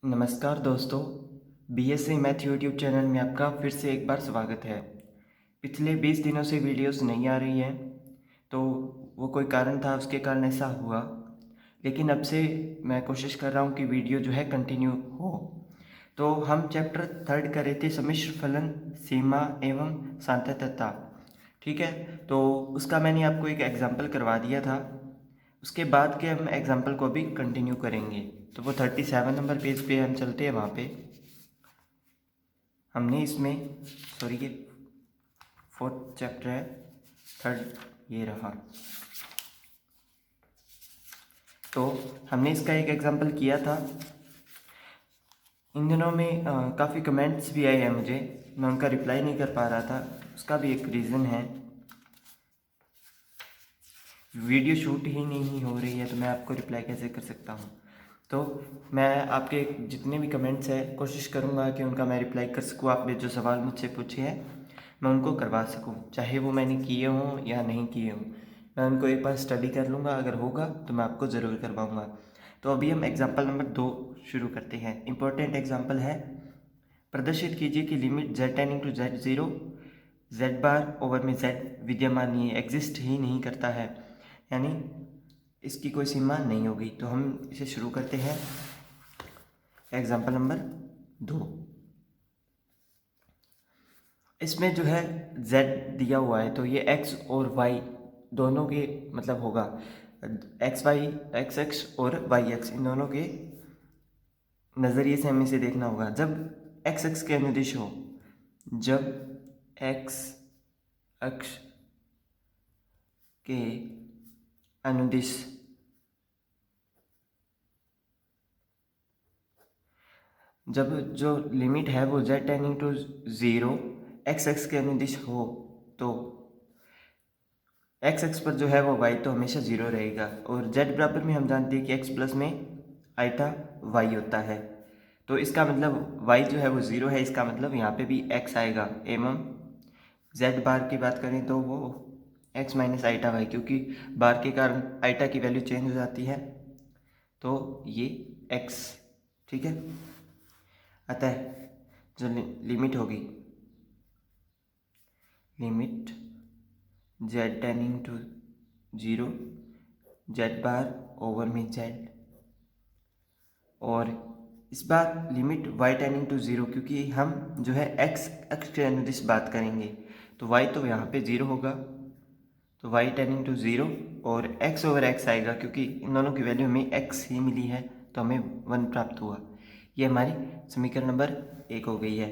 नमस्कार दोस्तों, BSc math YouTube channel में आपका फिर से एक बार स्वागत है। पिछले 20 दिनों से वीडियोस नहीं आ रही हैं, तो वो कोई कारण था, उसके कारण ऐसा हुआ। लेकिन अब से मैं कोशिश कर रहा हूँ कि वीडियो जो है कंटिन्यू हो। तो हम चैप्टर 3 कर रहे थे, सम्मिश्र फलन, सीमा एवं सातत्यता। ठीक है, तो उसका मैंने आपको एक एग्जाम्पल करवा दिया था। उसके बाद के हम एग्जाम्पल को भी कंटिन्यू करेंगे। तो वो 37 नंबर पेज पे हम चलते हैं। वहाँ पे हमने इसमें ये फोर्थ चैप्टर है, थर्ड ये रहा। तो हमने इसका एक एग्जाम्पल किया था। इन दिनों में काफ़ी कमेंट्स भी आए हैं मुझे, मैं उनका रिप्लाई नहीं कर पा रहा था। उसका भी एक रीज़न है, वीडियो शूट ही नहीं हो रही है, तो मैं आपको रिप्लाई कैसे कर सकता हूँ। तो मैं आपके जितने भी कमेंट्स हैं कोशिश करूँगा कि उनका मैं रिप्लाई कर सकूँ। आपने जो सवाल मुझसे पूछे हैं मैं उनको करवा सकूँ, चाहे वो मैंने किए हों या नहीं किए हों। मैं उनको एक बार स्टडी कर लूँगा, अगर होगा तो मैं आपको ज़रूर करवाऊँगा। तो अभी हम एग्जाम्पल नंबर 2 शुरू करते हैं। इम्पोर्टेंट एग्जाम्पल है, प्रदर्शित कीजिए कि limit z tending to z0 z bar over में z विद्यमान नहीं है, एग्जिस्ट ही नहीं करता है, यानी इसकी कोई सीमा नहीं होगी। तो हम इसे शुरू करते हैं। एग्जाम्पल नंबर 2, इसमें जो है z दिया हुआ है, तो ये x और y दोनों के मतलब होगा, x x और y x इन दोनों के नज़रिए से हमें इसे देखना होगा। जब x x के अनुदिश हो, जब x अक्ष के अनुदिश जब जो लिमिट है वो z tending to 0 x x के अनुदिश हो, तो x x पर जो है वो y तो हमेशा 0 रहेगा। और z बराबर में हम जानते हैं कि x प्लस में आइटा y होता है, तो इसका मतलब y जो है वो 0 है, इसका मतलब यहाँ पे भी x आएगा। एवं z बार की बात करें तो वो x माइनस आइटा y, क्योंकि बार के कारण आइटा की वैल्यू चेंज हो जाती है, तो ये x। ठीक है, अतः जो लिमिट होगी, limit z tending to 0 z bar over में z, और इस बार लिमिट y टेंडिंग टू 0, क्योंकि हम जो है x अक्ष के अनुदिश बात करेंगे, तो y तो यहाँ पे 0 होगा, तो y टेंडिंग टू 0 और x ओवर x आएगा, क्योंकि इन दोनों की वैल्यू हमें x ही मिली है, तो हमें 1 प्राप्त हुआ। ये हमारी समीकरण नंबर 1 हो गई है।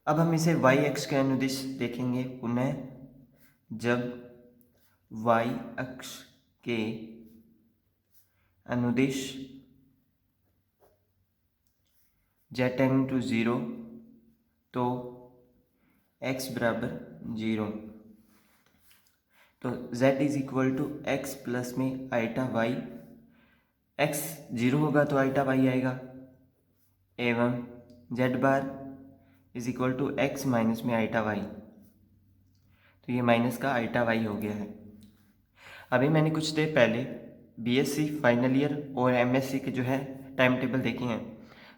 अब हम इसे y अक्ष के अनुदिश देखेंगे पुनः। जब y अक्ष के अनुदिश z टेंडिंग टू 0, तो x बराबर 0, तो z is equal to x plus में आइटा y। x 0 होगा तो आइटा y आएगा, एवं z bar is equal to x minus में आइटा y, तो ये माइनस का आइटा y हो गया है। अभी मैंने कुछ देर पहले बीएससी फाइनल ईयर और एमएससी के जो है टाइम टेबल देखे हैं,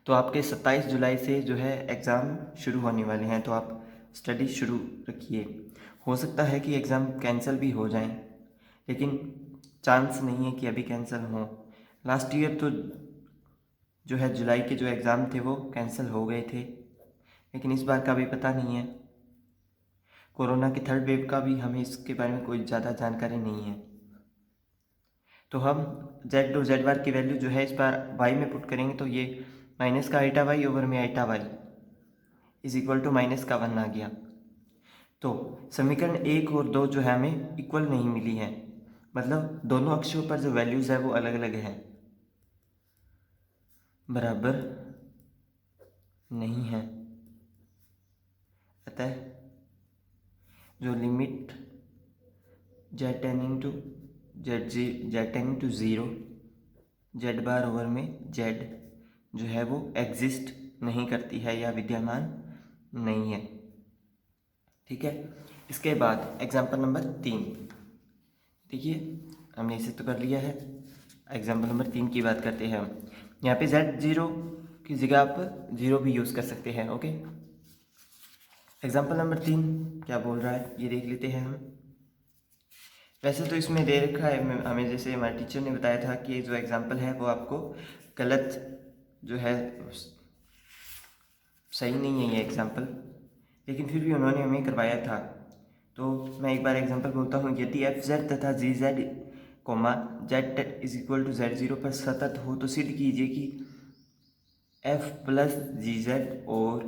तो आपके 27 जुलाई से जो है एग्ज़ाम शुरू होने वाले हैं, तो आप स्टडी शुरू रखिए। हो सकता है कि एग्ज़ाम कैंसिल भी हो जाएं, लेकिन चांस नहीं है कि अभी कैंसिल हो। लास्ट ईयर तो जो है जुलाई के जो एग्ज़ाम थे वो कैंसिल हो गए थे, लेकिन इस बार का भी पता नहीं है। कोरोना की थर्ड वेव का भी हमें इसके बारे में कोई ज़्यादा जानकारी नहीं है। तो हम z और z बार की वैल्यू जो है इस बार y में पुट करेंगे, तो ये माइनस का आइटा y ओवर में iota y is equal to minus का 1 आ गया। तो समीकरण 1 और 2 जो है हमें इक्वल नहीं मिली है, मतलब दोनों अक्षों पर जो वैल्यूज़ है वो अलग अलग हैं, बराबर नहीं है। अतः जो limit z tending to z tending to 0 z bar over में z जो है वो एग्जिस्ट नहीं करती है या विद्यमान नहीं है। ठीक है, इसके बाद एग्जाम्पल नंबर 3 देखिए, हमने इसे तो कर लिया है। एग्जाम्पल नंबर 3 की बात करते हैं हम। यहाँ पे z0 की जगह आप 0 भी यूज़ कर सकते हैं। ओके, एग्जाम्पल नंबर 3 क्या बोल रहा है ये देख लेते हैं हम। वैसे तो इसमें दे रखा है हमें, जैसे हमारे टीचर ने बताया था कि जो एग्जाम्पल है वो आपको गलत जो है, सही नहीं है ये एग्जाम्पल, लेकिन फिर भी उन्होंने हमें करवाया था। तो मैं एक बार एग्जाम्पल बोलता हूँ। यदि एफ जेड तथा G Z comma Z is equal to Z0 पर सतत हो तो सिद्ध कीजिए कि एफ प्लस जी जेड और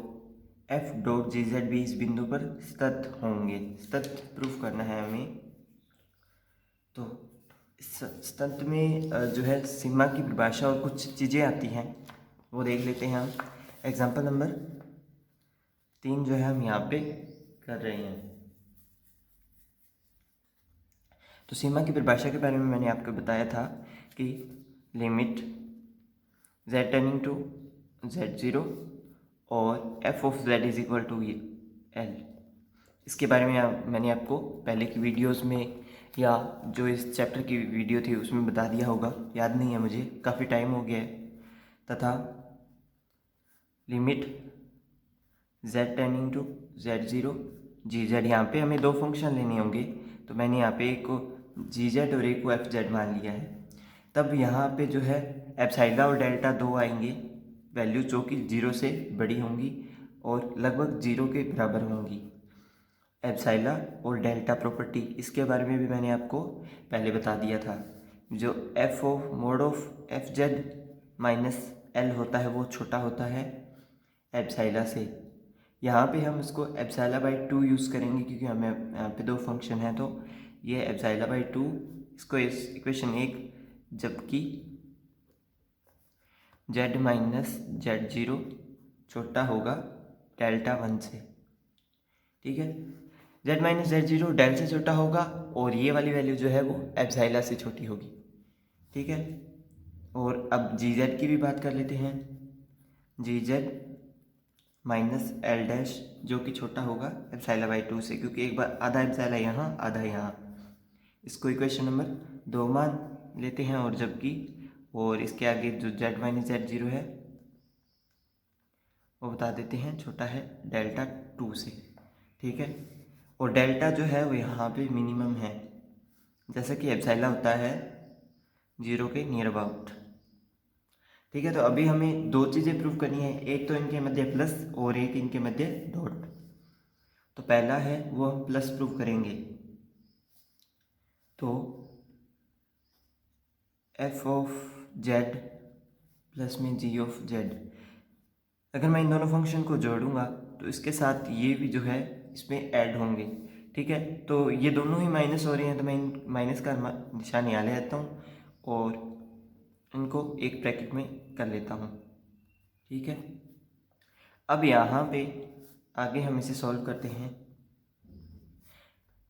एफ डॉट जी जेड भी इस बिंदु पर सतत होंगे। सतत प्रूफ करना है हमें। तो सतत में जो है सीमा की परिभाषा और कुछ चीज़ें आती हैं, वो देख लेते हैं हम। एग्जाम्पल नंबर 3 जो है हम यहाँ पे कर रहे हैं। तो सीमा की परिभाषा के बारे में मैंने आपको बताया था कि limit z tending to Z0 और f of z is equal to L। इसके बारे में मैंने आपको पहले की वीडियोस में या जो इस चैप्टर की वीडियो थी उसमें बता दिया होगा, याद नहीं है मुझे, काफ़ी टाइम हो गया है। तथा limit z tending to Z0 g z, यहाँ पे हमें दो फंक्शन लेने होंगे, तो मैंने यहाँ पे एक को जी जेड और एक को एफ जेड मान लिया है। तब यहाँ पे जो है एप्सिलॉन और डेल्टा दो आएंगे वैल्यू जो कि 0 से बड़ी होंगी और लगभग 0 के बराबर होंगी। एप्सिलॉन और डेल्टा प्रॉपर्टी, इसके बारे में भी मैंने आपको पहले बता दिया था। जो F of mode of F Z minus L होता है वो छोटा होता है एप्सिलॉन से। यहाँ पे हम इसको एप्सिलॉन बाई 2 यूज़ करेंगे क्योंकि हमें यहाँ पे दो फंक्शन है। तो ये एप्सिलॉन बाई 2, इसको इस इक्वेशन 1, जबकि z माइनस Z0 छोटा होगा डेल्टा 1 से। ठीक है, z माइनस Z0 डेल से छोटा होगा और ये वाली वैल्यू जो है वो एप्सिलॉन से छोटी होगी। ठीक है, और अब जी जेड की भी बात कर लेते हैं। जी जेड माइनस एल डैश जो कि छोटा होगा एप्सिलॉन बाई 2 से, क्योंकि एक बार आधा एप्सिलॉन यहाँ आधा यहाँ। इसको इक्वेशन नंबर 2 मान लेते हैं, और जबकि और इसके आगे जो z माइनस Z0 है वो बता देते हैं छोटा है डेल्टा 2 से। ठीक है, और डेल्टा जो है वो यहाँ पे मिनिमम है, जैसा कि एप्सिलॉन होता है 0 के नियर अबाउट। ठीक है, तो अभी हमें दो चीज़ें प्रूव करनी है, एक तो इनके मध्य प्लस और एक इनके मध्य डॉट। तो पहला है वो हम प्लस प्रूव करेंगे। तो एफ ऑफ जेड प्लस में जी ऑफ जेड, अगर मैं इन दोनों फंक्शन को जोड़ूंगा तो इसके साथ ये भी जो है इसमें ऐड होंगे। ठीक है, तो ये दोनों ही माइनस हो रहे हैं, तो मैं इन माइनस का निशान यहाँ ले आता हूँ और इनको एक ब्रैकेट में कर लेता हूँ। ठीक है, अब यहाँ पे आगे हम इसे सॉल्व करते हैं।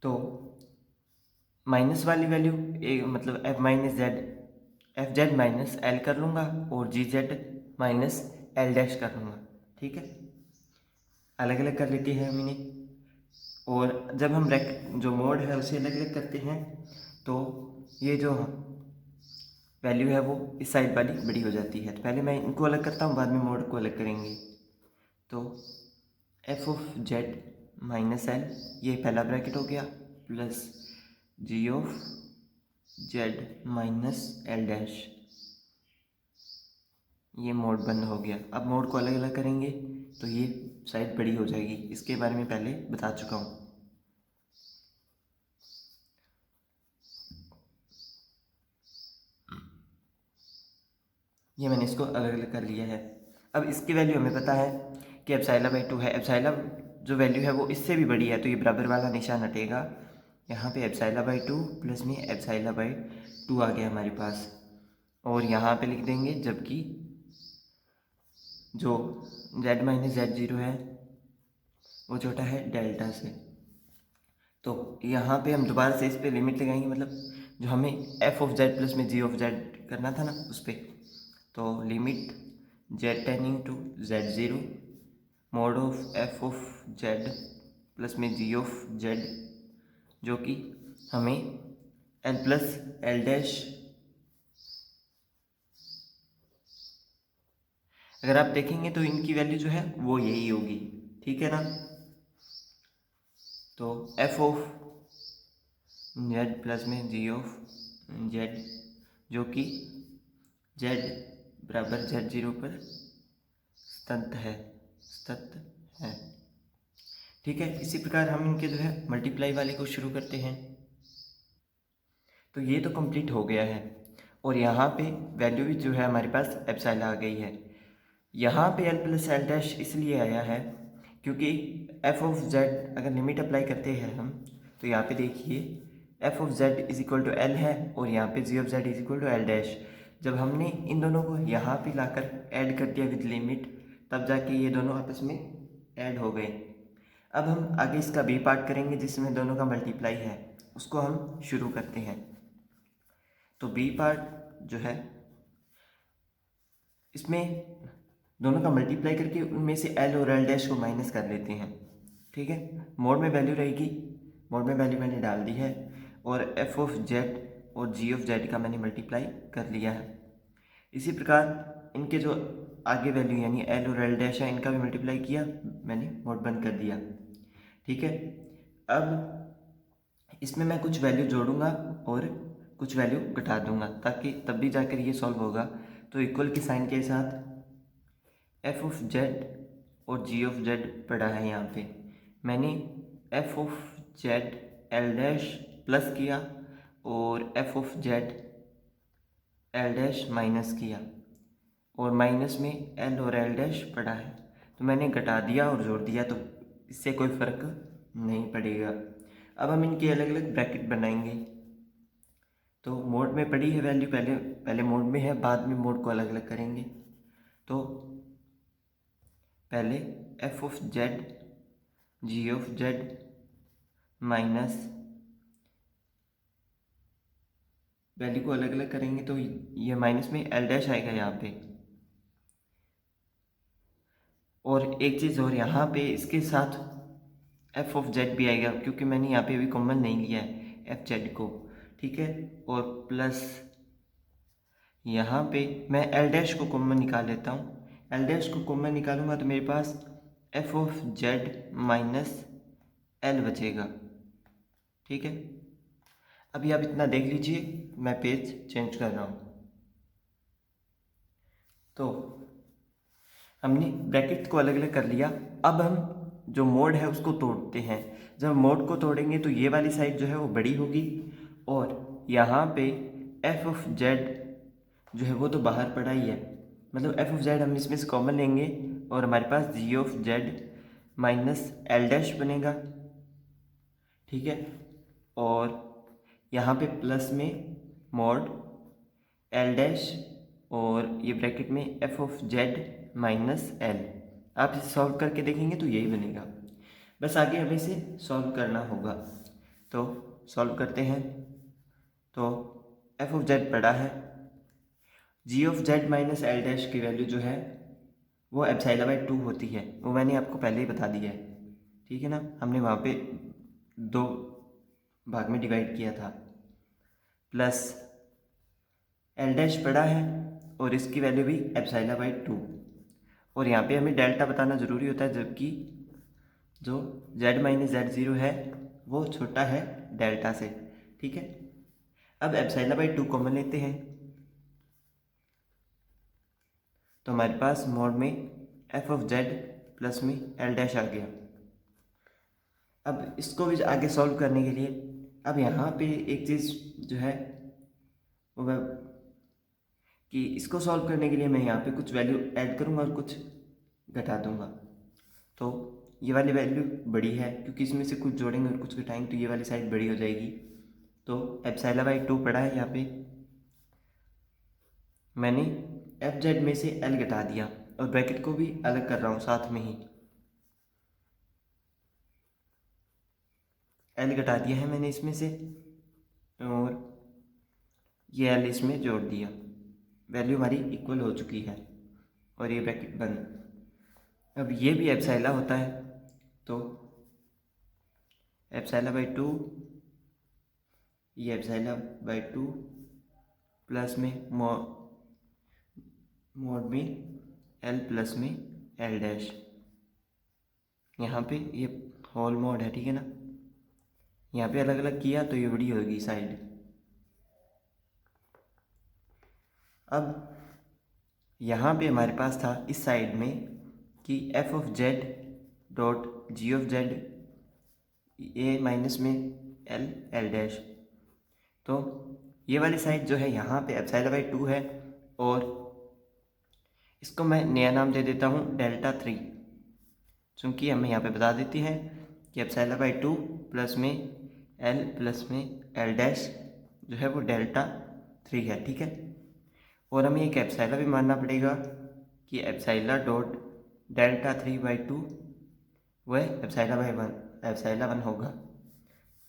तो माइनस वाली वैल्यू मतलब F minus Z, F Z minus L कर लूँगा और जी जेड माइनस एल डैश कर लूँगा। ठीक है, अलग अलग कर लेते हैं हम इन्हें, और जब हम जो मोड है उसे अलग अलग करते हैं तो ये जो वैल्यू है वो इस साइड वाली बड़ी हो जाती है। तो पहले मैं इनको अलग करता हूँ, बाद में मोड को अलग करेंगे। तो f of Z minus l, ये पहला ब्रैकेट हो गया, plus g of Z minus L dash, ये मोड बंद हो गया। अब मोड को अलग अलग करेंगे तो ये साइड बड़ी हो जाएगी, इसके बारे में पहले बता चुका हूँ। ये मैंने इसको अलग अलग कर लिया है। अब इसकी वैल्यू हमें पता है कि एप्सिलॉन बाई 2 है। एप्सिलॉन जो वैल्यू है वो इससे भी बड़ी है, तो ये बराबर वाला निशान हटेगा। यहाँ पे एप्सिलॉन बाई 2 प्लस में एप्सिलॉन बाई 2 आ गया हमारे पास, और यहाँ पे लिख देंगे जबकि जो z माइनस Z0 है वो छोटा है डेल्टा से। तो यहाँ पे हम दोबारा से इस पे लिमिट लगाएंगे, मतलब जो हमें f ऑफ z प्लस में g ऑफ z करना था ना उस पर। तो limit z tending to Z0 mod of f of z plus में g ऑफ z, जो कि हमें l प्लस एल डैश अगर आप देखेंगे तो इनकी वैल्यू जो है वो यही होगी, ठीक है ना। तो एफ ऑफ जेड प्लस में जी ऑफ जेड, जो कि जेड बराबर जेड जीरो पर स्थित है, ठीक है। इसी प्रकार हम इनके जो है मल्टीप्लाई वाले को शुरू करते हैं। तो ये तो कंप्लीट हो गया है और यहाँ पे वैल्यू भी जो है हमारे पास एप्सिलॉन आ गई है। यहाँ पे एल प्लस एल डैश इसलिए आया है क्योंकि एफ ऑफ जेड अगर लिमिट अप्लाई करते हैं हम, तो यहाँ पे देखिए F of Z is equal to L है और यहाँ पे G of Z is equal to L dash. जब हमने इन दोनों को यहाँ पे लाकर ऐड कर दिया विद लिमिट, तब जाके ये दोनों आपस में ऐड हो गए। अब हम आगे इसका बी पार्ट करेंगे जिसमें दोनों का मल्टीप्लाई है, उसको हम शुरू करते हैं। तो बी पार्ट जो है इसमें दोनों का मल्टीप्लाई करके उनमें से एल और एल डैश को माइनस कर लेते हैं, ठीक है। मोड में वैल्यू रहेगी, मोड में वैल्यू मैंने डाल दी है और एफ ऑफ जेड और जी ऑफ जेड का मैंने मल्टीप्लाई कर लिया है। इसी प्रकार इनके जो आगे वैल्यू यानी एल और एल डैश है इनका भी मल्टीप्लाई किया, मैंने मोड बंद कर दिया, ठीक है। अब इसमें मैं कुछ वैल्यू जोड़ूंगा और कुछ वैल्यू घटा दूंगा ताकि तब भी जाकर ये सॉल्व होगा। तो इक्वल के साइन के साथ एफ ऑफ जेड और जी ऑफ जेड पढ़ा है। यहाँ पे मैंने F of Z L dash plus किया और F of Z L dash minus किया और माइनस में एल और एल डैश पढ़ा है। तो मैंने घटा दिया और जोड़ दिया, तो इससे कोई फ़र्क नहीं पड़ेगा। अब हम इनके अलग अलग ब्रैकेट बनाएंगे। तो मोड में पड़ी है वैल्यू, पहले पहले मोड में है, बाद में मोड को अलग अलग करेंगे। तो पहले f of z g of Z minus value को अलग अलग करेंगे, तो ये माइनस में एल डैश आएगा यहाँ पे। और एक चीज़ और, यहाँ पे इसके साथ एफ ऑफ जेड भी आएगा क्योंकि मैंने यहाँ पे अभी कॉमन नहीं लिया है एफ जेड को, ठीक है। और प्लस यहाँ पे मैं एल डैश को कॉमन निकाल लेता हूँ। एल डैश को कॉमन निकालूंगा तो मेरे पास F of Z minus L बचेगा, ठीक है। अभी आप इतना देख लीजिए, मैं पेज चेंज कर रहा हूँ। तो हमने ब्रैकेट को अलग अलग कर लिया। अब हम जो मोड है उसको तोड़ते हैं। जब मोड को तोड़ेंगे तो ये वाली साइड जो है वो बड़ी होगी और यहाँ पे एफ ऑफ जेड जो है वो तो बाहर पड़ा ही है, मतलब एफ ऑफ जेड हम इसमें से कॉमन लेंगे और हमारे पास G of Z minus L dash बनेगा, ठीक है। और यहाँ पे प्लस में मॉड एल डैश और ये ब्रैकेट में F of Z minus L. आप इसे सॉल्व करके देखेंगे तो यही बनेगा। बस आगे हमें इसे सॉल्व करना होगा, तो सॉल्व करते हैं। तो एफ ऑफ जेड पड़ा है, G of Z minus L dash की वैल्यू जो है वो एप्सिलॉन बाई 2 होती है, वो मैंने आपको पहले ही बता दिया है, ठीक है ना। हमने वहाँ पे 2 भाग में डिवाइड किया था। प्लस एल डैश पड़ा है और इसकी वैल्यू भी एप्सिलॉन बाई 2। और यहाँ पे हमें डेल्टा बताना ज़रूरी होता है, जबकि जो z माइनस जेड ज़ीरो है वो छोटा है डेल्टा से, ठीक है। अब एप्सिलॉन बाई 2 कॉमन लेते हैं, तो हमारे पास मोड में एफ ऑफ जेड प्लस में एल डैश आ गया। अब इसको भी आगे सॉल्व करने के लिए अब यहाँ पे एक चीज़ जो है वो कि इसको सॉल्व करने के लिए मैं यहाँ पे कुछ वैल्यू ऐड करूँगा और कुछ घटा दूँगा। तो ये वाली वैल्यू बड़ी है क्योंकि इसमें से कुछ जोड़ेंगे और कुछ घटाएंगे तो ये वाली साइड बड़ी हो जाएगी। तो एप्सिलॉन बाई 2 पड़ा है, यहाँ पे मैंने एफ जेड में से एल घटा दिया और ब्रैकेट को भी अलग कर रहा हूँ साथ में ही। एल घटा दिया है मैंने इसमें से और ये एल इसमें जोड़ दिया, वैल्यू हमारी इक्वल हो चुकी है और ये ब्रैकेट बंद। अब ये भी एप्सिलॉन होता है, तो एप्सिलॉन बाई 2, ये एप्सिलॉन बाई 2 प्लस में मोड में एल प्लस में एल डैश। यहाँ पे ये होल मोड है, ठीक है ना। यहाँ पे अलग अलग किया तो ये बड़ी होगी साइड। अब यहाँ पे हमारे पास था इस साइड में कि F of Z dot G of Z A minus में एल एल डैश। तो ये वाली साइड जो है यहाँ पे एप्सिलॉन बाई 2 है, और इसको मैं नया नाम दे देता हूँ डेल्टा 3, चूँकि हमें यहाँ पे बता देती है कि एप्सिलॉन बाई 2 प्लस में एल डैश जो है वो डेल्टा 3 है, ठीक है। और हमें एक एप्सिलॉन भी मानना पड़ेगा कि एप्सिलॉन डॉट डेल्टा 3/2 वह एप्सिलॉन 1 होगा।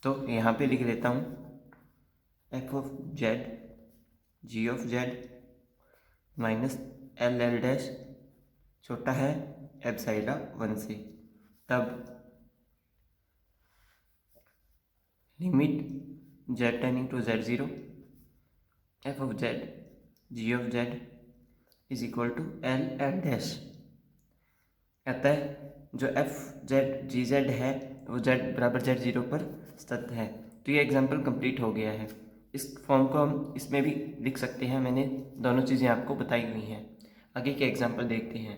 तो यहाँ पे लिख लेता हूँ f of z g of Z minus l l dash छोटा है एप्सिलॉन 1 से। तब limit z tending to Z0 f of z g of Z is equal to l l dash. अतः जो एफ जेड जी जेड है वो Z बराबर Z0 पर स्थित है। तो ये एग्जाम्पल कंप्लीट हो गया है। इस फॉर्म को हम इसमें भी लिख सकते हैं, मैंने दोनों चीज़ें आपको बताई हुई हैं। आगे के एग्जाम्पल देखते हैं।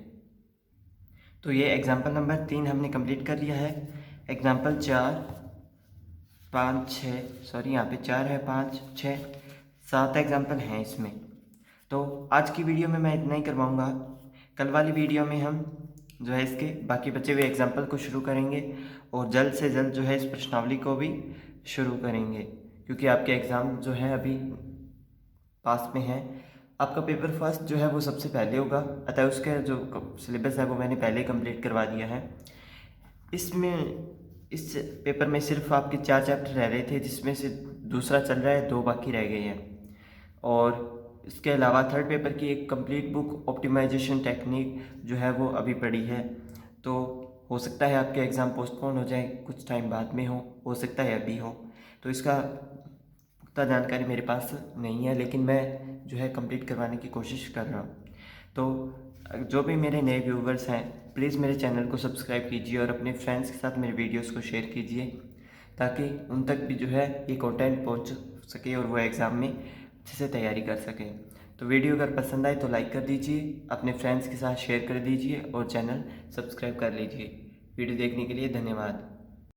तो ये एग्जाम्पल नंबर 3 हमने कंप्लीट कर लिया है। एग्जाम्पल 4 5 6 सॉरी यहाँ पे 4 है, 5 6 7 एग्जाम्पल हैं इसमें। तो आज की वीडियो में मैं इतना ही करवाऊँगा। कल वाली वीडियो में हम जो है इसके बाकी बचे हुए एग्जाम्पल को शुरू करेंगे, और जल्द से जल्द जो है इस प्रश्नावली को भी शुरू करेंगे, क्योंकि आपके एग्ज़ाम जो है अभी पास में है। आपका पेपर फर्स्ट जो है वो सबसे पहले होगा, अतः उसका जो सिलेबस है वो मैंने पहले कंप्लीट करवा दिया है। इस पेपर में सिर्फ आपके 4 चैप्टर रह रहे थे, जिसमें से दूसरा चल रहा है, 2 बाकी रह गए हैं। और इसके अलावा थर्ड पेपर की एक कंप्लीट बुक ऑप्टिमाइजेशन टेक्निक जो है वो अभी पड़ी है। तो हो सकता है आपके एग्ज़ाम पोस्टपोन हो जाए, कुछ टाइम बाद में हो सकता है अभी हो। तो इसका पुख्ता जानकारी मेरे पास नहीं है, लेकिन मैं जो है कंप्लीट करवाने की कोशिश कर रहा हूँ। तो जो भी मेरे नए व्यूवर्स हैं, प्लीज़ मेरे चैनल को सब्सक्राइब कीजिए और अपने फ्रेंड्स के साथ मेरे वीडियोस को शेयर कीजिए, ताकि उन तक भी जो है ये कंटेंट पहुंच सके और वो एग्ज़ाम में अच्छे से तैयारी कर सकें। तो वीडियो अगर पसंद आए तो लाइक कर दीजिए, अपने फ्रेंड्स के साथ शेयर कर दीजिए और चैनल सब्सक्राइब कर लीजिए। वीडियो देखने के लिए धन्यवाद।